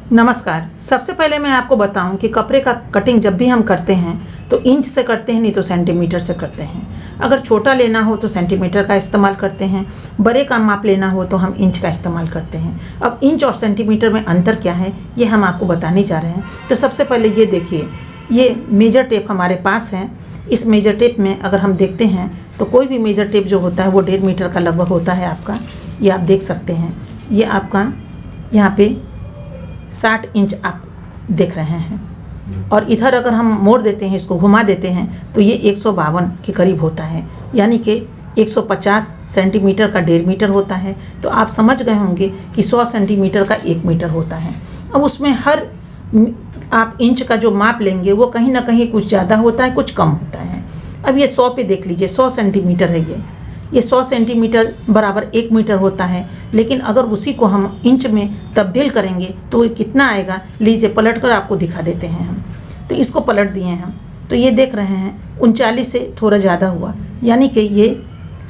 नमस्कार। सबसे पहले मैं आपको बताऊं कि कपड़े का कटिंग जब भी हम करते हैं तो इंच से करते हैं, नहीं तो सेंटीमीटर से करते हैं। अगर छोटा लेना हो तो सेंटीमीटर का इस्तेमाल करते हैं, बड़े का माप लेना हो तो हम इंच का इस्तेमाल करते हैं। अब इंच और सेंटीमीटर में अंतर क्या है ये हम आपको बताने जा रहे हैं। तो सबसे पहले ये देखिए, ये मेजर टेप हमारे पास है। इस मेजर टेप में अगर हम देखते हैं तो कोई भी मेजर टेप जो होता है वो 1.5 मीटर का लगभग होता है आपका। ये आप देख सकते हैं, ये आपका यहाँ पे 60 इंच आप देख रहे हैं। और इधर अगर हम मोड़ देते हैं, इसको घुमा देते हैं तो ये 152 के करीब होता है, यानी कि 150 सेंटीमीटर का 1.5 मीटर होता है। तो आप समझ गए होंगे कि 100 सेंटीमीटर का 1 मीटर होता है। अब उसमें हर आप इंच का जो माप लेंगे वो कहीं ना कहीं कुछ ज़्यादा होता है, कुछ कम होता है। अब ये 100 पे देख लीजिए, 100 सेंटीमीटर है ये 100 सेंटीमीटर बराबर 1 मीटर होता है। लेकिन अगर उसी को हम इंच में तब्दील करेंगे तो ये कितना आएगा, लीजिए पलट कर आपको दिखा देते हैं हम। तो इसको पलट दिए हम, तो ये देख रहे हैं 39 से थोड़ा ज़्यादा हुआ, यानी कि ये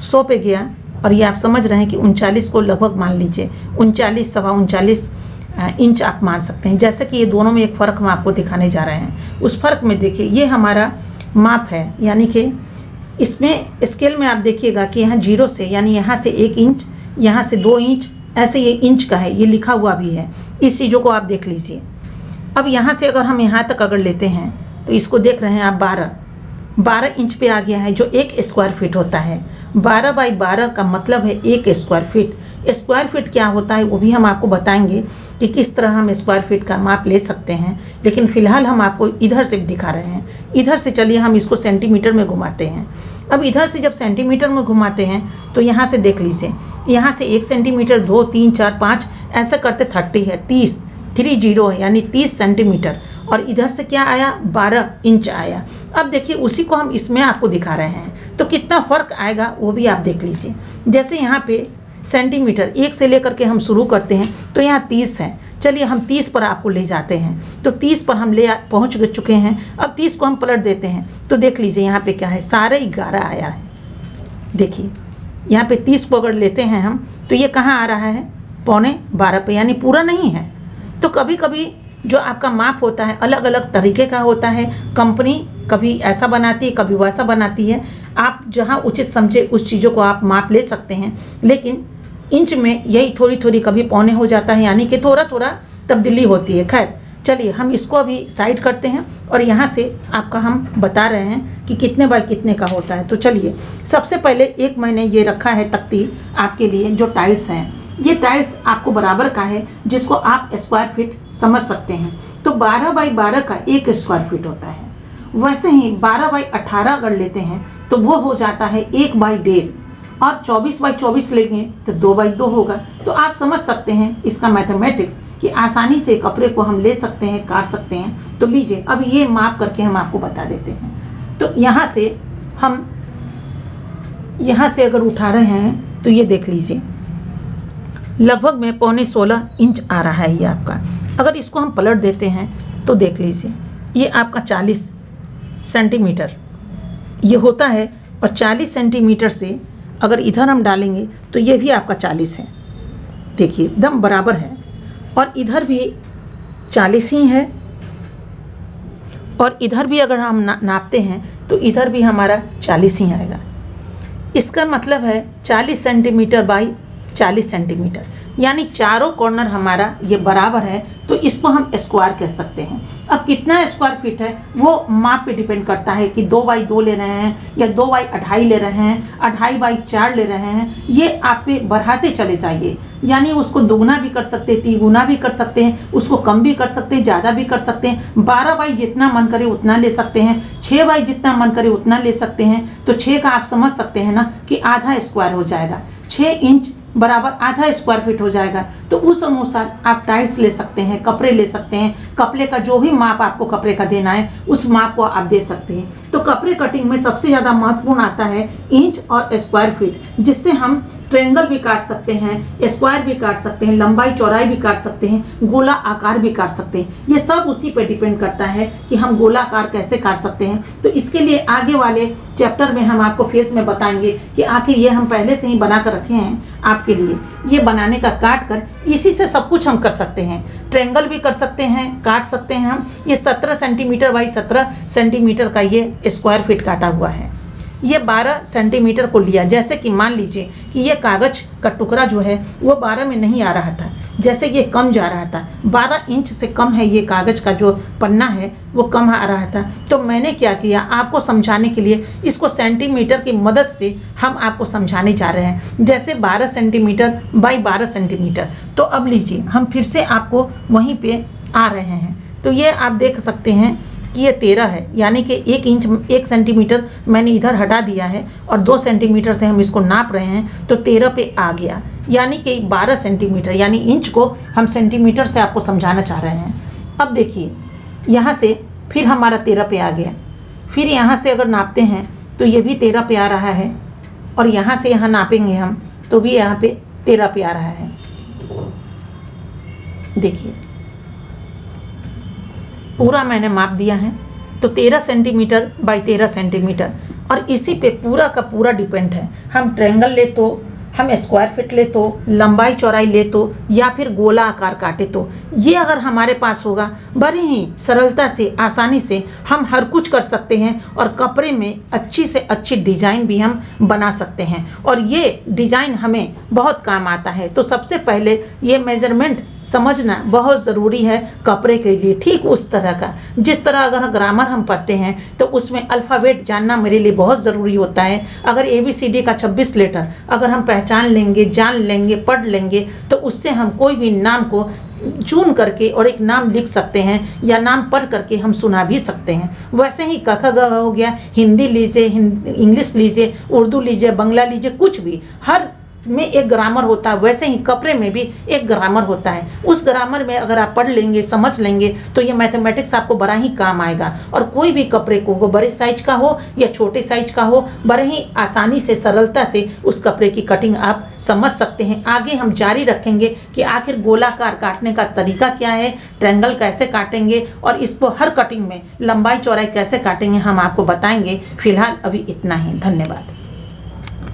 100 पे गया। और ये आप समझ रहे हैं कि 39 को लगभग मान लीजिए 39 सवा 39 इंच आप मान सकते हैं। जैसे कि ये दोनों में एक फ़र्क हम आपको दिखाने जा रहे हैं। उस फ़र्क में देखिए, ये हमारा माप है, यानी कि इसमें स्केल में आप देखिएगा कि यहाँ 0 से, यानी यहाँ से 1 इंच, यहाँ से 2 इंच, ऐसे ये इंच का है, ये लिखा हुआ भी है। इस चीज़ों को आप देख लीजिए। अब यहाँ से अगर हम यहाँ तक अगर लेते हैं तो इसको देख रहे हैं आप 12 इंच पे आ गया है, जो 1 स्क्वायर फीट होता है। 12 बाई 12 का मतलब है 1 स्क्वायर फीट। स्क्वायर फीट क्या होता है वो भी हम आपको बताएंगे कि किस तरह हम स्क्वायर फीट का माप ले सकते हैं। लेकिन फ़िलहाल हम आपको इधर से दिखा रहे हैं। इधर से चलिए हम इसको सेंटीमीटर में घुमाते हैं। अब इधर से जब सेंटीमीटर में घुमाते हैं तो यहाँ से देख लीजिए, यहाँ से 1 सेंटीमीटर, 2, 3, 4, 5 ऐसा करते 30 है, 30 है, यानी 30 सेंटीमीटर। और इधर से क्या आया, 12 इंच आया। अब देखिए उसी को हम इसमें आपको दिखा रहे हैं, तो कितना फ़र्क आएगा वो भी आप देख लीजिए। जैसे यहाँ पे सेंटीमीटर 1 से लेकर के हम शुरू करते हैं तो यहाँ 30 है। चलिए हम 30 पर आपको ले जाते हैं, तो 30 पर हम पहुँच चुके हैं। अब 30 को हम पलट देते हैं तो देख लीजिए यहाँ पे क्या है, सारे 11 आया है। देखिए यहाँ पे 30 को अगर लेते हैं हम तो ये कहाँ आ रहा है, 11.25 पे, यानी पूरा नहीं है। तो कभी कभी जो आपका माप होता है अलग अलग तरीके का होता है। कंपनी कभी ऐसा बनाती है, कभी वैसा बनाती है। आप जहां उचित समझे उस चीज़ों को आप माप ले सकते हैं। लेकिन इंच में यही थोड़ी थोड़ी कभी पौने हो जाता है, यानी कि थोड़ा थोड़ा तब्दीली होती है। खैर चलिए हम इसको अभी साइड करते हैं और यहाँ से आपका हम बता रहे हैं कि कितने बाई कितने का होता है। तो चलिए सबसे पहले एक मैंने ये रखा है तख्ती आपके लिए, जो टाइल्स हैं। ये टाइल्स आपको बराबर का है, जिसको आप स्क्वायर फीट समझ सकते हैं। तो 12 बाई 12 का 1 स्क्वायर फीट होता है। वैसे ही 12 बाई 18 अगर लेते हैं तो वो हो जाता है 1 बाई 1.5, और 24 बाई 24 लेंगे तो 2 बाई 2 होगा। तो आप समझ सकते हैं इसका मैथमेटिक्स कि आसानी से कपड़े को हम ले सकते हैं, काट सकते हैं। तो लीजिए अब ये माप करके हम आपको बता देते हैं। तो यहाँ से हम यहाँ से अगर उठा रहे हैं तो ये देख लीजिए लगभग में 15.16 इंच आ रहा है ये आपका। अगर इसको हम पलट देते हैं तो देख लीजिए ये आपका 40 सेंटीमीटर ये होता है। और 40 सेंटीमीटर से अगर इधर हम डालेंगे तो ये भी आपका 40 है। देखिए एकदम बराबर है। और इधर भी 40 ही है, और इधर भी अगर हम नापते हैं तो इधर भी हमारा 40 ही आएगा। इसका मतलब है 40 सेंटीमीटर बाई 40 सेंटीमीटर, यानी चारों कॉर्नर हमारा ये बराबर है। तो इसको हम स्क्वायर कह सकते हैं। अब कितना स्क्वायर फीट है वो माप पे डिपेंड करता है कि 2 बाई 2 ले रहे हैं या 2 बाई 2.5 ले रहे हैं, 2.5 बाई 4 ले रहे हैं। ये आप पे बढ़ाते चले जाइए, यानी उसको दोगुना भी कर सकते हैं, तिगुना भी कर सकते हैं, उसको कम भी कर सकते हैं, ज़्यादा भी कर सकते हैं। 12 बाई जितना मन करे उतना ले सकते हैं, 6 बाई जितना मन करे उतना ले सकते हैं। तो 6 का आप समझ सकते हैं ना कि आधा स्क्वायर हो जाएगा, 6 इंच बराबर आधा स्क्वायर फीट हो जाएगा। तो उस अनुसार आप टाइल्स ले सकते हैं, कपड़े ले सकते हैं। कपड़े का जो भी माप आपको कपड़े का देना है उस माप को आप दे सकते हैं। तो कपड़े कटिंग में सबसे ज़्यादा महत्वपूर्ण आता है इंच और स्क्वायर फीट, जिससे हम ट्रायंगल भी काट सकते हैं, स्क्वायर भी काट सकते हैं, लंबाई चौड़ाई भी काट सकते हैं, गोला आकार भी काट सकते हैं। ये सब उसी पे डिपेंड करता है कि हम गोला आकार कैसे काट सकते हैं। तो इसके लिए आगे वाले चैप्टर में हम आपको फेस में बताएंगे कि आखिर ये हम पहले से ही बना कर रखे हैं आपके लिए। ये बनाने का काट कर इसी से सब कुछ हम कर सकते हैं। ट्रायंगल भी कर सकते हैं, काट सकते हैं हम। ये 17 सेंटीमीटर बाई 17 सेंटीमीटर का ये स्क्वायर फीट काटा हुआ है। ये 12 सेंटीमीटर को लिया। जैसे कि मान लीजिए कि ये कागज का टुकड़ा जो है वो 12 में नहीं आ रहा था, जैसे ये कम जा रहा था, 12 इंच से कम है ये कागज का जो पन्ना है वो कम आ रहा था। तो मैंने क्या किया, आपको समझाने के लिए इसको सेंटीमीटर की मदद से हम आपको समझाने जा रहे हैं। जैसे 12 सेंटीमीटर बाई 12 सेंटीमीटर। तो अब लीजिए हम फिर से आपको वहीं पे आ रहे हैं। तो ये आप देख सकते हैं कि ये 13 है, यानी कि 1 इंच 1 सेंटीमीटर मैंने इधर हटा दिया है और 2 सेंटीमीटर से हम इसको नाप रहे हैं तो 13 पे आ गया, यानी कि 12 सेंटीमीटर, यानी इंच को हम सेंटीमीटर से आपको समझाना चाह रहे हैं। अब देखिए यहाँ से फिर हमारा 13 पे आ गया। फिर यहाँ से अगर नापते हैं तो ये भी 13 पे आ रहा है, और यहाँ से यहाँ नापेंगे हम तो भी यहाँ पे 13 पे आ रहा है। देखिए पूरा मैंने माप दिया है, तो 13 सेंटीमीटर बाई 13 सेंटीमीटर, और इसी पे पूरा का पूरा डिपेंड है। हम ट्रायंगल ले तो, हम स्क्वायर फीट ले तो, लंबाई चौड़ाई ले तो, या फिर गोला आकार काटे तो, ये अगर हमारे पास होगा बड़ी ही सरलता से, आसानी से हम हर कुछ कर सकते हैं, और कपड़े में अच्छी से अच्छी डिज़ाइन भी हम बना सकते हैं। और ये डिज़ाइन हमें बहुत काम आता है। तो सबसे पहले ये मेजरमेंट समझना बहुत ज़रूरी है कपड़े के लिए। ठीक उस तरह का, जिस तरह अगर ग्रामर हम पढ़ते हैं तो उसमें अल्फ़ाबेट जानना मेरे लिए बहुत ज़रूरी होता है। अगर ABCD का 26 लेटर अगर हम पहचान लेंगे, जान लेंगे, पढ़ लेंगे, तो उससे हम कोई भी नाम को चुन करके और एक नाम लिख सकते हैं, या नाम पढ़ करके हम सुना भी सकते हैं। वैसे ही क ख ग हो गया, हिंदी लीजिए, इंग्लिश लीजिए, उर्दू लीजिए, बंगला लीजिए, कुछ भी, हर में एक ग्रामर होता है। वैसे ही कपड़े में भी एक ग्रामर होता है। उस ग्रामर में अगर आप पढ़ लेंगे, समझ लेंगे, तो ये मैथमेटिक्स आपको बड़ा ही काम आएगा। और कोई भी कपड़े को, वो बड़े साइज का हो या छोटे साइज का हो, बड़े ही आसानी से, सरलता से उस कपड़े की कटिंग आप समझ सकते हैं। आगे हम जारी रखेंगे कि आखिर गोलाकार काटने का तरीका क्या है, ट्रायंगल कैसे काटेंगे, और इसको हर कटिंग में लंबाई चौड़ाई कैसे काटेंगे, हम आपको बताएंगे। फिलहाल अभी इतना ही। धन्यवाद।